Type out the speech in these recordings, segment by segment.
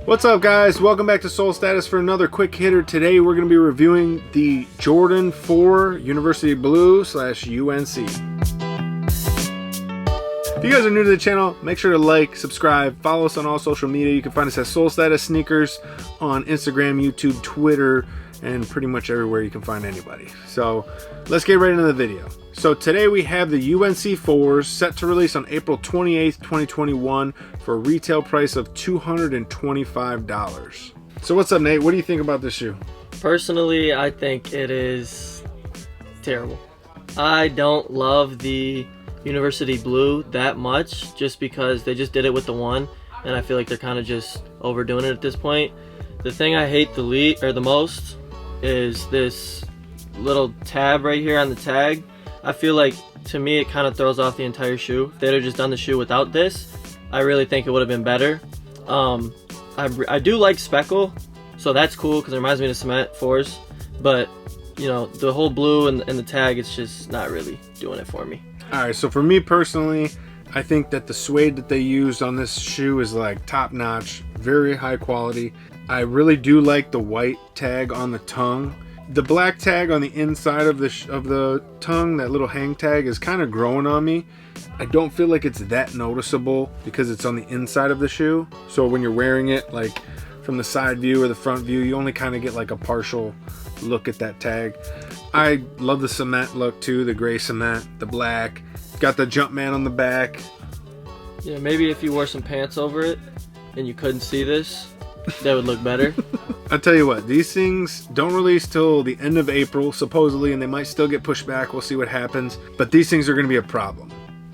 What's up, guys? Welcome back to Soul Status for another quick hitter. Today we're going to be reviewing the Jordan 4 University Blue / UNC. If you guys are new to the channel, make sure to like, subscribe, follow us on all social media. You can find us at Soul Status Sneakers on Instagram, YouTube, Twitter, and pretty much everywhere you can find anybody. So let's get right into the video. So today we have the UNC 4s set to release on April 28th, 2021 for a retail price of $225. So what's up, Nate? What do you think about this shoe? Personally, I think it is terrible. I don't love the University Blue that much just because they just did it with the one, and I feel like they're kind of just overdoing it at this point. The thing I hate the most is this little tab right here on the tag. I feel like, to me, it kind of throws off the entire shoe. If they'd have just done the shoe without this, I really think it would have been better. I do like speckle, so that's cool because it reminds me of cement 4s, but you know, the whole blue and the tag, it's just not really doing it for me. Alright, so for me personally, I think that the suede that they used on this shoe is like top notch, very high quality. I really do like the white tag on the tongue. The black tag on the inside of the tongue, that little hang tag, is kind of growing on me. I don't feel like it's that noticeable because it's on the inside of the shoe. So when you're wearing it, like from the side view or the front view, you only kind of get like a partial look at that tag. I love the cement look too, the gray cement, the black. Got the Jumpman on the back. Yeah, maybe if you wore some pants over it and you couldn't see this, that would look better. I'll tell you what, these things don't release till the end of April, supposedly, and they might still get pushed back. We'll see what happens. But these things are going to be a problem.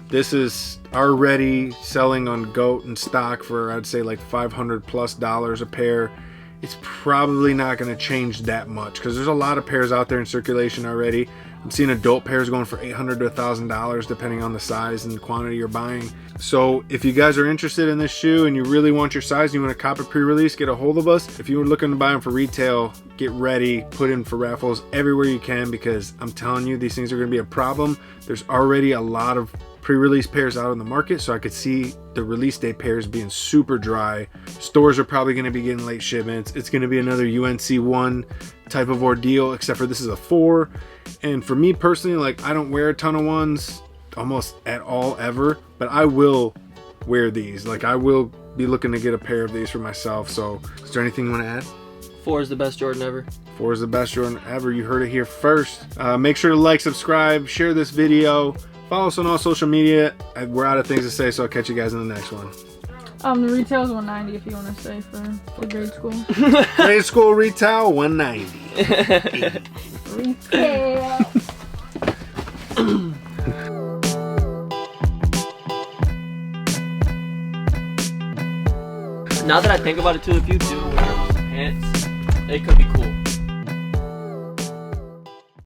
This is already selling on GOAT and stock for, I'd say, like $500+ a pair. It's probably not going to change that much because there's a lot of pairs out there in circulation already. I'm seeing adult pairs going for $800 to $1,000 depending on the size and the quantity you're buying. So if you guys are interested in this shoe and you really want your size and you want to cop a pre-release, get a hold of us. If you were looking to buy them for retail, get ready, put in for raffles everywhere you can, because I'm telling you, these things are going to be a problem. There's already a lot of pre-release pairs out on the market, so I could see the release day pairs being super dry. Stores are probably going to be getting late shipments. It's going to be another UNC 1 type of ordeal, except for this is a 4. And for me personally, like, I don't wear a ton of 1s almost at all ever, but I will wear these. Like, I will be looking to get a pair of these for myself. So is there anything you want to add? 4 is the best Jordan ever. 4 is the best Jordan ever. You heard it here first. Make sure to like, subscribe, share this video. Follow us on all social media. We're out of things to say, so I'll catch you guys in the next one. The retail is $190 if you want to say for grade school. Grade school retail $190. Retail. Now that I think about it too, if you do wear those pants, it could be cool.